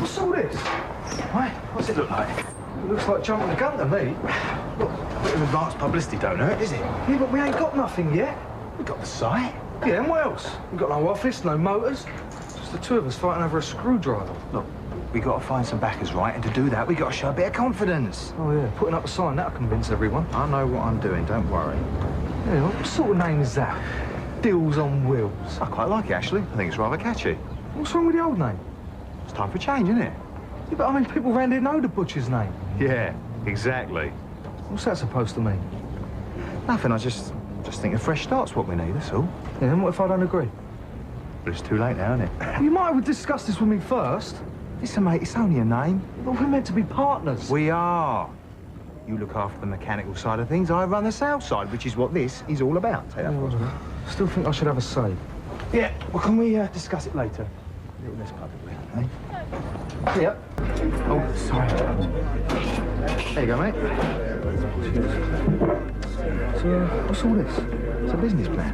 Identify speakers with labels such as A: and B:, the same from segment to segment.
A: What's all this?
B: Why? What's it look like?
A: It looks like jumping the gun to me.
B: Look, a bit of advanced publicity don't hurt, is it?
A: Yeah, but we ain't got nothing yet.
B: We got the site.
A: Yeah, and what else? We've got no office, no motors. Just the two of us fighting over a screwdriver.
B: Look, we got to find some backers, right? And to do that, we got to show a bit of confidence.
A: Oh, yeah, putting up a sign, that'll convince everyone.
B: I know what I'm doing, don't worry.
A: Yeah, what sort of name is that? Deals on Wheels.
B: I quite like it, actually. I think it's rather catchy.
A: What's wrong with the old name?
B: It's time for change, isn't it?
A: Yeah, but I mean, people around here know the butcher's name.
B: Yeah, exactly.
A: What's that supposed to mean?
B: Nothing, I just think a fresh start's what we need, that's all.
A: Yeah, and what if I don't agree?
B: But it's too late now, isn't it?
A: You might have discussed this with me first.
B: Listen, mate, it's only a name.
A: But we're meant to be partners.
B: We are. You look after the mechanical side of things, I run the sales side, which is what this is all about. Take that for us.
A: Still think I should have a say.
B: Yeah, well, can we discuss it later? A little less publicly, eh?
A: Yeah.
B: Oh, sorry.
A: There you go, mate. So, what's all this?
B: It's a business plan.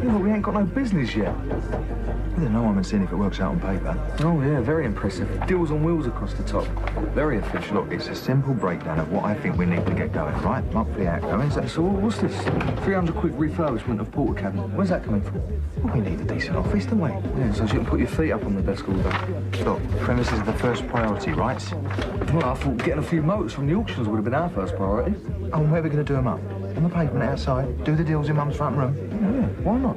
A: Yeah, but we ain't got no business yet.
B: I don't know, I haven't seen if it works out on paper.
A: Oh, yeah, very impressive. Deals on wheels across the top. Very official.
B: Look, it's a simple breakdown of what I think we need to get going, right? Monthly outgoings.
A: So what's this? 300 quid refurbishment of porter cabin. Where's that coming from?
B: Well, we need a decent office, don't we?
A: Yeah, so you can put your feet up on the desk all day.
B: Look, premises are the first priority, right?
A: Well, I thought getting a few motors from the auctions would have been our first priority.
B: Oh, and where are we going to do them up? On the pavement outside? Do the deals in Mum's front room?
A: Yeah, why not?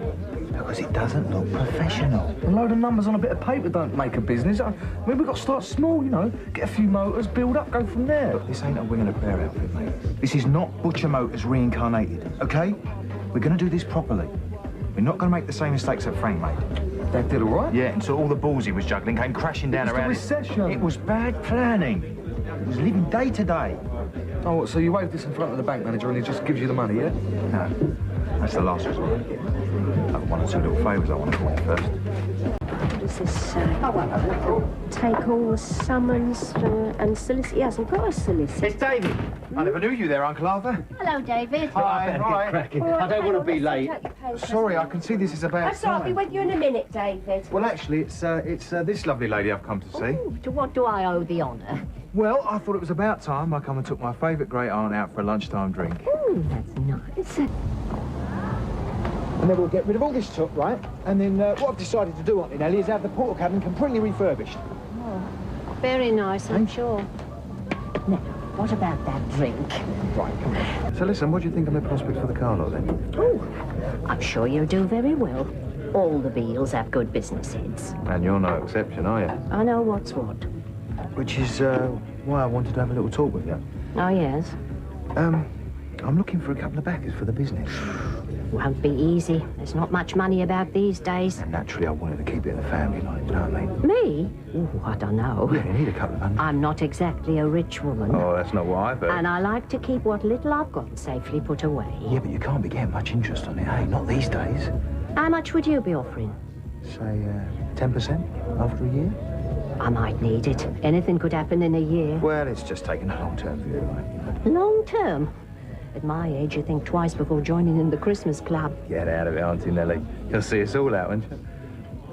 B: Because it doesn't look professional.
A: A load of numbers on a bit of paper don't make a business. I mean, we've got to start small, you know. Get a few motors, build up, go from there.
B: Look, this ain't a wing and a prayer outfit, mate. This is not Butcher Motors reincarnated, OK? We're going to do this properly. We're not going to make the same mistakes that Frank made.
A: That did all right?
B: Yeah, until all the balls he was juggling came crashing down around
A: the recession.
B: It was bad planning. It was living day to day.
A: Oh, what, so you waved this in front of the bank manager and he just gives you the money, yeah?
B: No, that's the last resort. I've one or two little favours I want to call you first.
C: What does this say? Take all the summons and solicit. He hasn't got a solicitor.
B: It's David. I never knew you there, Uncle Arthur.
C: Hello, David.
B: Hi, right.
C: I don't want to be late.
B: Sorry, I can see this is about
C: That's all right, I'll be with you in a minute, David.
B: Well, actually, it's this lovely lady I've come to see.
C: Ooh, to what do I owe the honour?
B: Well, I thought it was about time I come and took my favourite great aunt out for a lunchtime drink.
C: Ooh, that's nice.
D: And then we'll get rid of all this stuff, right? And then what I've decided to do, Auntie Nellie, is have the porter cabin completely refurbished.
C: Oh, very nice, I'm sure. Now, what about that drink?
B: Right, come on. So listen, what do you think of my prospect for the car lot then?
C: Oh, I'm sure you'll do very well. All the Beals have good business heads.
B: And you're no exception, are you?
C: I know what's what.
B: Which is why I wanted to have a little talk with you.
C: Oh, yes?
B: I'm looking for a couple of backers for the business.
C: Won't be easy. There's not much money about these days.
B: And naturally, I wanted to keep it in the family line, you know what I mean?
C: Me? Ooh, I don't know.
B: Yeah, you need a couple of hundred.
C: I'm not exactly a rich woman.
B: Oh, that's not what I've heard.
C: And I like to keep what little I've got safely put away.
B: Yeah, but you can't be getting much interest on it, eh? Not these days.
C: How much would you be offering?
B: Say, 10% after a year?
C: I might need it. Anything could happen in a year.
B: Well, it's just taking a long-term view, right?
C: Long term? At my age, you think twice before joining in the Christmas club.
B: Get out of it, Auntie Nellie. You'll see us all out, won't you?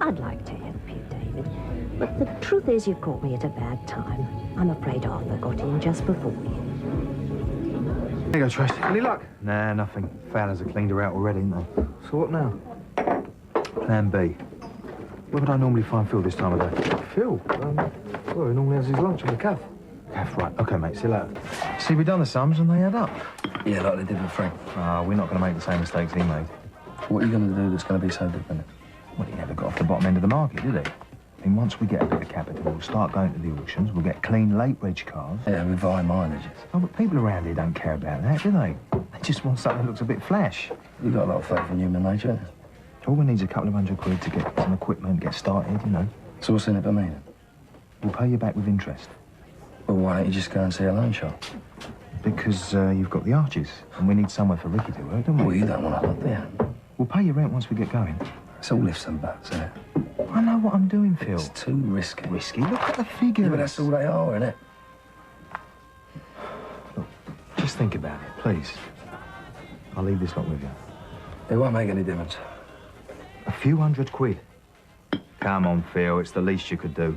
C: I'd like to help you, David. But the truth is, you caught me at a bad time. I'm afraid Arthur got in just before you.
B: There you go, Tracy.
A: Any luck?
B: Nah, nothing. Fowlers have cleaned her out already, haven't they?
A: So what now?
B: Plan B. Where would I normally find Phil this time of day?
A: Phil? Well, he normally has his lunch on the cafe.
B: Caff, right. OK, mate, see you later. See, we've done the sums and they add up.
D: Yeah, like they did with Frank.
B: Ah, we're not going to make the same mistakes he made.
D: What are you going to do that's going to be so different?
B: Well, he never got off the bottom end of the market, did he? I mean, once we get a bit of capital, we'll start going to the auctions, we'll get clean late reg cars.
D: Yeah, with high mileages.
B: Oh, but people around here don't care about that, do they? They just want something that looks a bit flash.
D: You've got a lot of faith in human nature, haven't you?
B: All we need is a couple of £100 to get some equipment, get started, you know.
D: So what's in it for me, then?
B: We'll pay you back with interest.
D: Well, why don't you just go and see a loan shop?
B: Because you've got the arches, and we need somewhere for Ricky to work, don't we?
D: Well, you don't want to look there.
B: We'll pay you rent once we get going.
D: It's all lifts and buts, isn't it?
B: I know what I'm doing, Phil.
D: It's too risky.
B: Risky? Look at the figures.
D: Yeah, but that's all they are, isn't it?
B: Look, just think about it, please. I'll leave this lot with you.
D: It won't make any difference.
B: A few £100. Come on, Phil, it's the least you could do.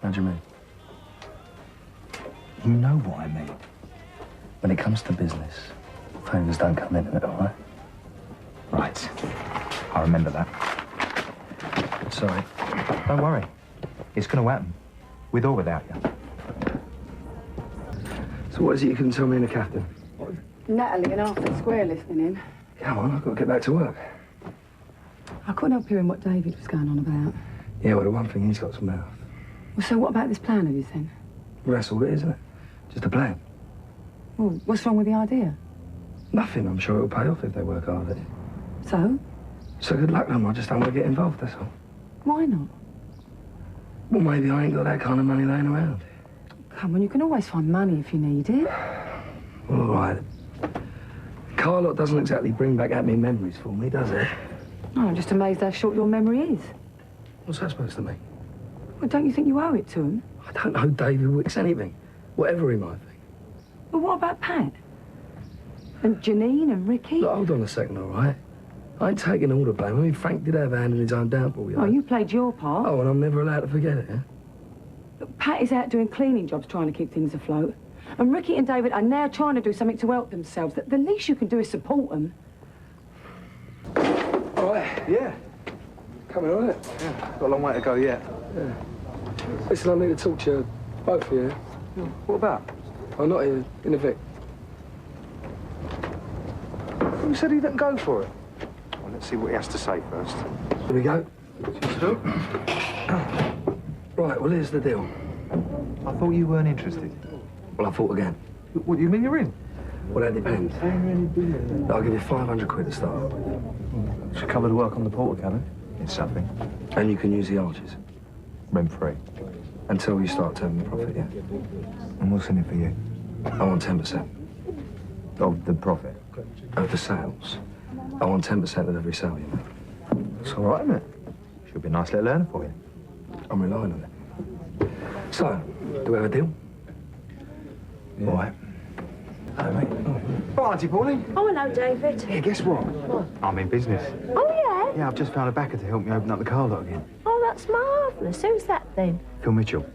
A: How do you mean?
B: You know what I mean.
A: When it comes to business, favours don't come in it, all right?
B: Right. I remember that.
A: Sorry.
B: Don't worry. It's going to happen. With or without you.
A: So what is it you couldn't tell me in the captain?
E: Natalie and Arthur Square listening in.
A: Come on, I've got to get back to work.
E: I couldn't help hearing what David was going on about.
A: Yeah, well, the one thing, he's got some mouth.
E: Well, so what about this plan of his then?
A: Well, that's all it is, isn't it? Just a plan.
E: Well, what's wrong with the idea?
A: Nothing. I'm sure it'll pay off if they work hard at it.
E: So?
A: So good luck to them. I just don't want to get involved, that's all.
E: Why not?
A: Well, maybe I ain't got that kind of money laying around.
E: Come on, you can always find money if you need it.
A: Well, all right. Carlot doesn't exactly bring back happy memories for me, does it?
E: Oh, I'm just amazed how short your memory is.
A: What's that supposed to mean?
E: Well, don't you think you owe it to him?
A: I don't know David Wicks anything. Whatever he might think.
E: Well, what about Pat? And Janine and Ricky?
A: Look, hold on a second, all right? I ain't taking all the blame. I mean, Frank did have a hand in his own downfall, you know.
E: Oh, you played your part.
A: Oh, and I'm never allowed to forget it, yeah?
E: Look, Pat is out doing cleaning jobs trying to keep things afloat. And Ricky and David are now trying to do something to help themselves. The least you can do is support them.
A: All right, yeah. Coming on it.
B: Yeah, got a long way to go yet.
A: Yeah. Listen, I need to talk to you, both of you.
B: What about?
A: I'm not here, in the Vic.
B: Who said he didn't go for it? Well, let's see what he has to say first.
A: Here we go. Right, well, here's the deal.
B: I thought you weren't interested.
A: Well, I thought again.
B: What do you mean you're in?
A: Well, that depends. I'll give you 500 quid to start.
B: Should cover the work on the porter cabin. It's something.
A: And you can use the arches.
B: Rent free.
A: Until you start turning profit, yeah?
B: And what's in it for you?
A: I want 10%.
B: Of the profit?
A: Of the sales. I want 10% of every sale you make.
B: That's all right, isn't it? Should be a nice little earner for you.
A: I'm relying on it. So, do we have a deal?
B: Yeah. All right.
A: Hello, mate.
B: Oh, Auntie Pauline.
C: Oh, hello, David.
B: Yeah, guess what? I'm in business.
C: Oh, yeah?
B: Yeah, I've just found a backer to help me open up the car lot again.
C: Oh, that's marvellous. Who's that, then?
B: Phil Mitchell.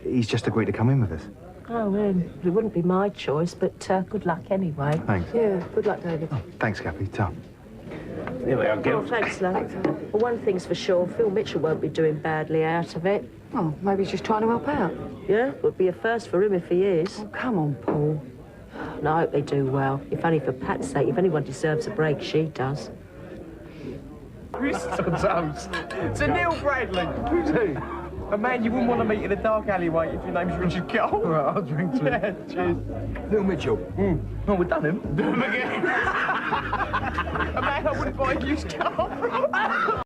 B: He's just agreed to come in with us.
C: Oh, it wouldn't be my choice, but good luck anyway.
B: Thanks.
E: Yeah, good luck, David.
B: Oh, thanks, Cappy. Tom.
A: Here we are,
C: Oh, thanks, love. Well, one thing's for sure, Phil Mitchell won't be doing badly out of it.
E: Oh, maybe he's just trying to help out.
C: Yeah, would be a first for him if he is.
E: Oh, come on, Paul.
C: And I hope they do well. If only for Pat's sake. If anyone deserves a break, she does.
F: Who's toast? It's a Neil Bradley. Who's who? A man you wouldn't want to meet in a dark alleyway if your name's Richard Cole.
B: All right, I'll drink to
F: Yeah, cheers.
B: Phil Mitchell.
F: Oh, we've done him. Do him again. A man I wouldn't buy a used car from.